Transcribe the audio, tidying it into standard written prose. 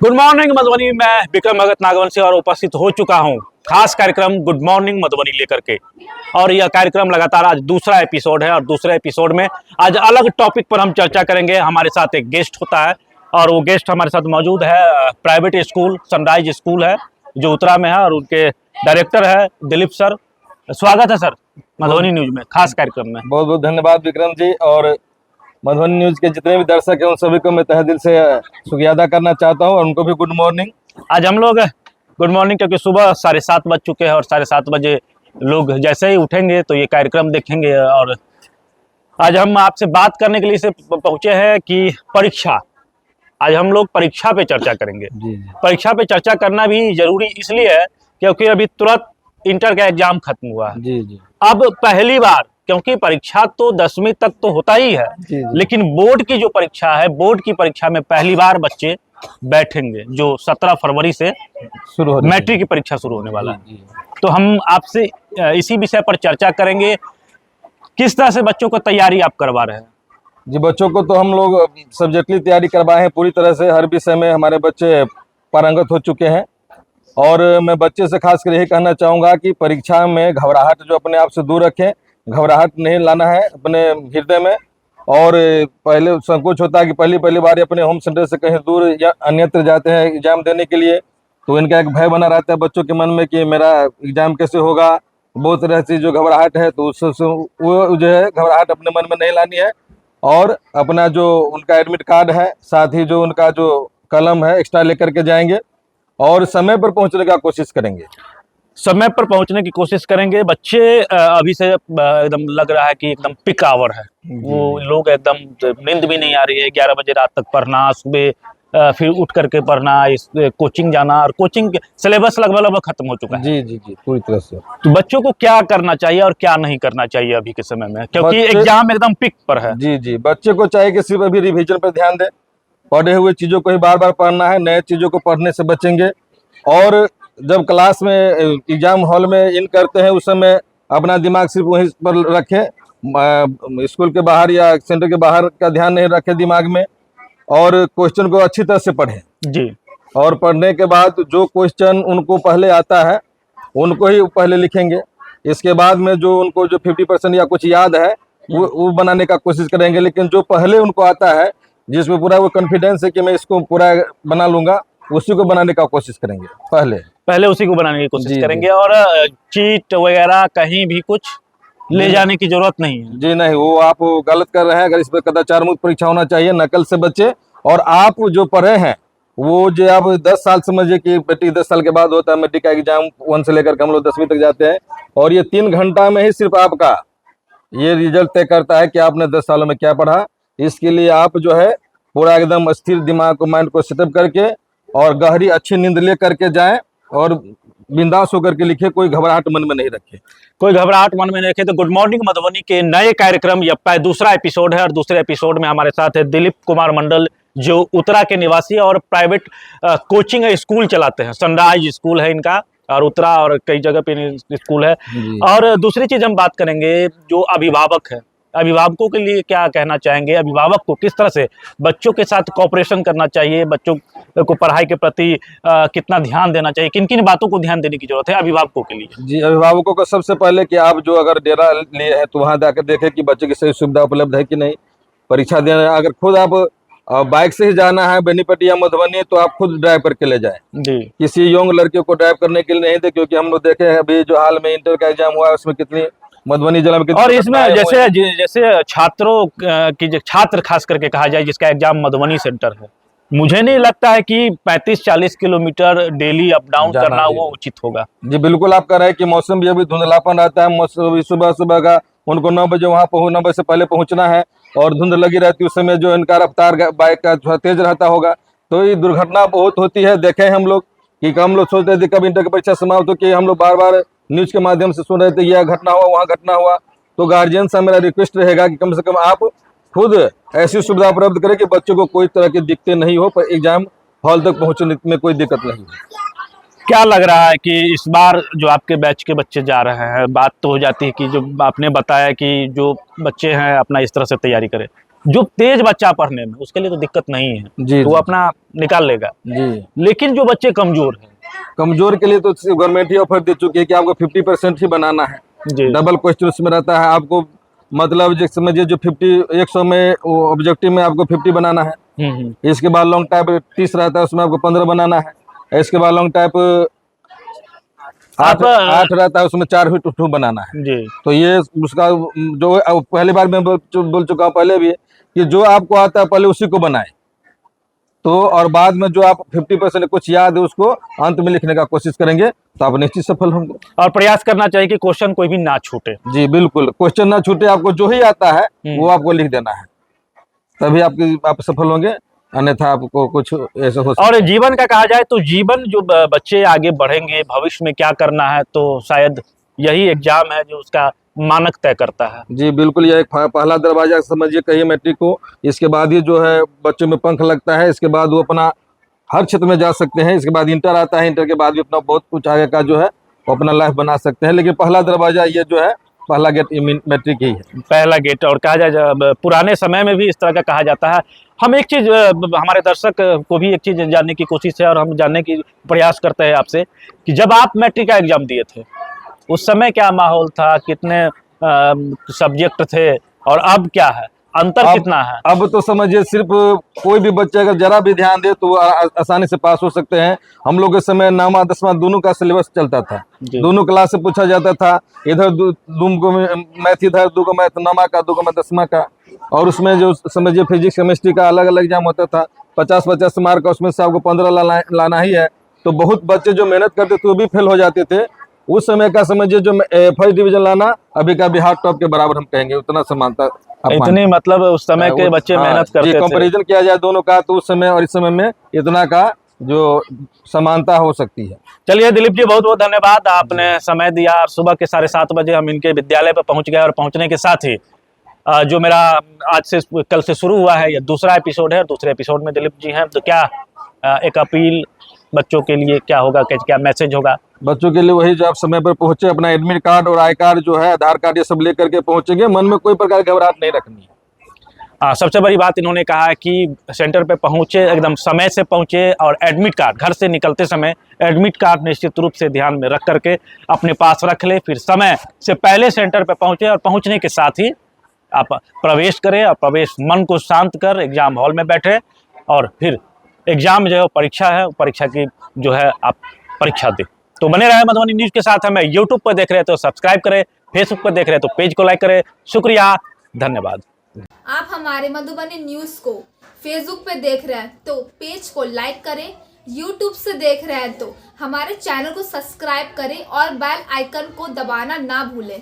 Good morning Madhubani. मैं विक्रम भगत नागवंशी और उपस्थित हो चुका हूं खास कार्यक्रम गुड मॉर्निंग मधुबनी लेकर के। और यह कार्यक्रम लगातार आज दूसरा एपिसोड है और दूसरे एपिसोड में आज अलग टॉपिक पर हम चर्चा करेंगे। हमारे साथ एक गेस्ट होता है और वो गेस्ट हमारे साथ मौजूद है। प्राइवेट स्कूल सनराइज स्कूल है जो उत्तरा में है और उनके डायरेक्टर है दिलीप सर। स्वागत है सर मधुबनी न्यूज में खास कार्यक्रम में। बहुत बहुत धन्यवाद विक्रम जी। और मधुबनी न्यूज के जितने भी दर्शक हैं उन सभी को मैं तहे दिल से शुक्रिया अदा करना चाहता हूं और उनको भी गुड मॉर्निंग। आज हम लोग गुड मॉर्निंग क्योंकि सुबह 7:30 बज चुके हैं और 7:30 बजे लोग जैसे ही उठेंगे तो ये कार्यक्रम देखेंगे। और आज हम आपसे बात करने के लिए से पहुंचे हैं कि परीक्षा, आज हम लोग परीक्षा पे चर्चा करेंगे। जी। परीक्षा पे चर्चा करना भी जरूरी इसलिए है क्योंकि अभी तुरंत इंटर का एग्जाम खत्म हुआ है। जी। अब पहली बार, क्योंकि परीक्षा तो 10वीं तक तो होता ही है, जी। लेकिन बोर्ड की जो परीक्षा है, बोर्ड की परीक्षा में पहली बार बच्चे बैठेंगे जो 17 फरवरी से शुरू हो मैट्रिक की परीक्षा शुरू होने वाला है। जी। तो हम आपसे इसी विषय पर चर्चा करेंगे, किस तरह से बच्चों को तैयारी आप करवा रहे हैं। जी, बच्चों को तो हम लोग सब्जेक्टली तैयारी करवाए हैं पूरी तरह से। हर विषय में हमारे बच्चे पारंगत हो चुके हैं और मैं बच्चे से खास कर यही कहना चाहूँगा कि परीक्षा में घबराहट जो अपने आप से दूर रखें। घबराहट नहीं लाना है अपने हृदय में। और पहले संकोच होता है कि पहली बार अपने होम सेंटर से कहीं दूर या अन्यत्र जाते हैं एग्जाम देने के लिए, तो इनका एक भय बना रहता है बच्चों के मन में कि मेरा एग्जाम कैसे होगा। बहुत तरह से जो घबराहट है तो उससे वो जो है घबराहट अपने मन में नहीं लानी है। और अपना जो उनका एडमिट कार्ड है, साथ ही जो उनका जो कलम है एक्स्ट्रा लेकर के जाएंगे और समय पर पहुंचने का कोशिश करेंगे। समय पर पहुंचने की कोशिश करेंगे। बच्चे अभी से एकदम लग रहा है कि एकदम पिक आवर है, वो लोग एकदम नींद भी नहीं आ रही है। 11 बजे रात तक पढ़ना, सुबह फिर उठ करके पढ़ना, इस कोचिंग जाना, और कोचिंग सिलेबस लगभग खत्म हो चुका है। जी पूरी तरह से। तो बच्चों को क्या करना चाहिए और क्या नहीं करना चाहिए अभी के समय में, क्योंकि एग्जाम एकदम पिक पर है। जी, बच्चे को चाहिए कि सिर्फ अभी रिवीजन पर ध्यान दें। पढ़े हुए चीज़ों को ही बार बार पढ़ना है, नए चीज़ों को पढ़ने से बचेंगे। और जब क्लास में एग्जाम हॉल में इन करते हैं उस समय अपना दिमाग सिर्फ वहीं पर रखें, स्कूल के बाहर या सेंटर के बाहर का ध्यान नहीं रखें दिमाग में। और क्वेश्चन को अच्छी तरह से पढ़ें जी। और पढ़ने के बाद जो क्वेश्चन उनको पहले आता है उनको ही पहले लिखेंगे। इसके बाद में जो उनको जो 50% या कुछ याद है वो बनाने का कोशिश करेंगे। लेकिन जो पहले उनको आता है, जिसमें पूरा वो कॉन्फिडेंस है कि मैं इसको पूरा बना लूंगा, उसी को बनाने का कोशिश करेंगे। पहले उसी को बनाने की कोशिश करेंगे। और चीट वगैरह कहीं भी कुछ ले जाने की जरूरत नहीं है। जी नहीं, वो आप गलत कर रहे हैं। अगर इस पर कदाचार मुक्त परीक्षा होना चाहिए, नकल से बचे। और आप जो पढ़े हैं वो जो आप 10 साल समझिए कि बेटी 10 साल के बाद होता है मैट्रिक का एग्जाम, 1 से लेकर के हम लोग 10वीं तक जाते हैं। और ये 3 घंटा में ही सिर्फ आपका ये रिजल्ट तय करता है कि आपने 10 सालों में क्या पढ़ा। इसके लिए आप जो है पूरा एकदम स्थिर दिमाग को, माइंड को सेटअप करके और गहरी अच्छी नींद ले करके जाएं और बिंदास होकर के लिखे। कोई घबराहट मन में नहीं रखे। कोई घबराहट मन में नहीं रखे। तो गुड मॉर्निंग मधुबनी के नए कार्यक्रम यह दूसरा एपिसोड है और दूसरे एपिसोड में हमारे साथ है दिलीप कुमार मंडल, जो उत्तरा के निवासी और प्राइवेट कोचिंग स्कूल चलाते हैं। सनराइज स्कूल है इनका और उत्तरा और कई जगह पे स्कूल है। और दूसरी चीज हम बात करेंगे जो अभिभावक है, अभिभावकों के लिए क्या कहना चाहेंगे। अभिभावक को किस तरह से बच्चों के साथ कोऑपरेशन करना चाहिए, बच्चों को पढ़ाई के प्रति कितना ध्यान देना चाहिए, किन किन बातों को ध्यान देने की जरूरत है अभिभावकों के लिए। जी, अभिभावकों को सबसे पहले कि आप जो अगर डेरा लिए हैं तो वहाँ जाकर देखें कि बच्चे की सही सुविधा उपलब्ध है कि नहीं। परीक्षा देना, अगर खुद आप बाइक से ही जाना है बेनीपट्टी या मधुबनी तो आप खुद ड्राइव करके ले जाएं। जी। किसी यंग लड़के को ड्राइव करने के लिए नहीं दे, क्योंकि हम लोग देखे हैं अभी जो हाल में इंटर का एग्जाम हुआ है उसमें कितनी मधुबनी जिला में। और इसमें जैसे छात्रों की, जो छात्र खास करके कहा जाए जिसका एग्जाम मधुबनी सेंटर है, मुझे नहीं लगता है कि 35-40 किलोमीटर डेली अप डाउन करना वो उचित होगा। जी बिल्कुल, आप कह रहे हैं कि मौसम भी अभी धुंधलापन रहता है। सुबह का उनको 9 बजे वहाँ 9 बजे से पहले पहुँचना है और धुंध लगी रहती है। उस समय जो इनका रफ्तार बाइक का थोड़ा तेज रहता होगा तो ये दुर्घटना बहुत होती है। देखे हम लोग कि हम लोग सोचते थे कब इंटर की परीक्षा समाप्त हो, कि हम लोग बार बार न्यूज के माध्यम से सुन रहे थे यह घटना हुआ, वहाँ घटना हुआ। तो गार्जियन से मेरा रिक्वेस्ट रहेगा कि कम से कम आप खुद ऐसी सुविधा उपलब्ध करें कि बच्चों को कोई तरह की दिक्कतें नहीं हो, पर एग्जाम हॉल तक पहुँचने में कोई दिक्कत नहीं हो। क्या लग रहा है कि इस बार जो आपके बैच के बच्चे जा रहे हैं, बात तो हो जाती है कि जो आपने बताया कि जो बच्चे हैं अपना इस तरह से तैयारी करें, जो तेज बच्चा पढ़ने में उसके लिए तो दिक्कत नहीं है, जी तो वो जी अपना निकाल लेगा। जी। लेकिन जो बच्चे कमजोर हैं, कमजोर के लिए तो गवर्नमेंट ही ऑफर दे चुकी है कि आपको 50% ही बनाना है। जी डबल क्वेश्चन उसमें रहता है आपको, मतलब जिस समझिए जो 100 में ऑब्जेक्टिव में आपको 50 बनाना है। इसके बाद लॉन्ग टाइप 30 रहता है, उसमें आपको 15 बनाना है। इसके बाद लॉन्ग टाइप 8 रहता है, उसमें 4 भी टू बनाना है। जी तो ये उसका जो पहली बार मैं बोल चुका हूँ पहले भी, कि जो आपको आता है पहले उसी को बनाए, तो और बाद में जो आप 50% कुछ याद है उसको अंत में लिखने का कोशिश करेंगे तो आप निश्चित सफल होंगे। और प्रयास करना चाहिए कि क्वेश्चन कोई भी ना छूटे। जी बिल्कुल, क्वेश्चन ना छूटे, आपको जो ही आता है वो आपको लिख देना है, तभी आप सफल होंगे, अन्यथा आपको कुछ ऐसा हो सकता और जीवन का कहा जाए तो जीवन जो बच्चे आगे बढ़ेंगे, भविष्य में क्या करना है, तो शायद यही एग्जाम है जो उसका मानक तय करता है। जी बिल्कुल, यह एक पहला दरवाजा समझिए कहिए मैट्रिक को। इसके बाद ही जो है बच्चों में पंख लगता है, इसके बाद वो अपना हर क्षेत्र में जा सकते हैं। इसके बाद इंटर आता है, इंटर के बाद भी अपना बहुत कुछ आगे का जो है वो अपना लाइफ बना सकते हैं। लेकिन पहला दरवाजा ये जो है, पहला गेट मैट्रिक ही है, पहला गेट। और कहा जाए पुराने समय में भी इस तरह का कहा जाता है। हम एक चीज हमारे दर्शक को भी एक चीज जानने की कोशिश है और हम जानने की प्रयास करते हैं आपसे कि जब आप मैट्रिक का एग्जाम दिए थे उस समय क्या माहौल था, कितने सब्जेक्ट थे और अब क्या है, अंतर कितना है? अब तो समझिए सिर्फ कोई भी बच्चा अगर जरा भी ध्यान दे तो वो आसानी से पास हो सकते हैं। हम लोग के समय 9वां 10वां दोनों का सिलेबस चलता था, दोनों क्लास से पूछा जाता था। इधर दो को मैथ, इधर 2 को मैथ 9वां का, 2 को मैथ 10वां का। और उसमें जो समझिए फिजिक्स केमिस्ट्री का अलग अलग एग्जाम होता था, 50-50 मार्क का, उसमें से आपको 15 लाना ही है। तो बहुत बच्चे जो मेहनत करते थे वो भी फेल हो जाते थे। उस समय का समझिए जो फर्स्ट डिवीजन लाना अभी का बिहार टॉप के बराबर हम कहेंगे, उतना समानता। इतनी मतलब उस समय के बच्चे मेहनत करते थे। कंपैरिजन किया जाए दोनों का तो उस समय और इस समय में इतना का जो समानता हो सकती है। चलिए दिलीप जी, बहुत बहुत धन्यवाद, आपने समय दिया। और सुबह के 7:30 बजे हम इनके विद्यालय पर पहुंच गए और पहुंचने के साथ ही जो मेरा आज से कल से शुरू हुआ है, ये दूसरा एपिसोड है। और दूसरे एपिसोड में दिलीप जी हैं, तो क्या एक अपील बच्चों के लिए क्या होगा, क्या मैसेज होगा? बच्चों के लिए वही, जो आप समय पर पहुंचे, अपना एडमिट कार्ड और आई कार्ड जो है, आधार कार्ड, ये सब लेकर के पहुंचेंगे। मन में कोई प्रकार की घबराहट नहीं रखनी है। सबसे बड़ी बात इन्होंने कहा है कि सेंटर पे पहुंचे, एकदम समय से पहुंचे और एडमिट कार्ड घर से निकलते समय एडमिट कार्ड निश्चित रूप से ध्यान में रख करके अपने पास रख ले। फिर समय से पहले सेंटर पे पहुंचे और पहुंचने के साथ ही आप प्रवेश करें और प्रवेश मन को शांत कर एग्जाम हॉल में बैठे और फिर एग्जाम जो है परीक्षा है, परीक्षा की जो है आप परीक्षा दें। तो बने रहे मधुबनी न्यूज़ के साथ। हमें यूट्यूब पर देख रहे हैं तो सब्सक्राइब करें, फेसबुक पर देख रहे हैं तो पेज को लाइक करें। शुक्रिया, धन्यवाद। आप हमारे मधुबनी न्यूज़ को फेसबुक पे देख रहे हैं तो पेज को लाइक करें, यूट्यूब से देख रहे हैं तो हमारे चैनल को सब्सक्राइब करें और बेल आइकन को दबाना ना भूलें।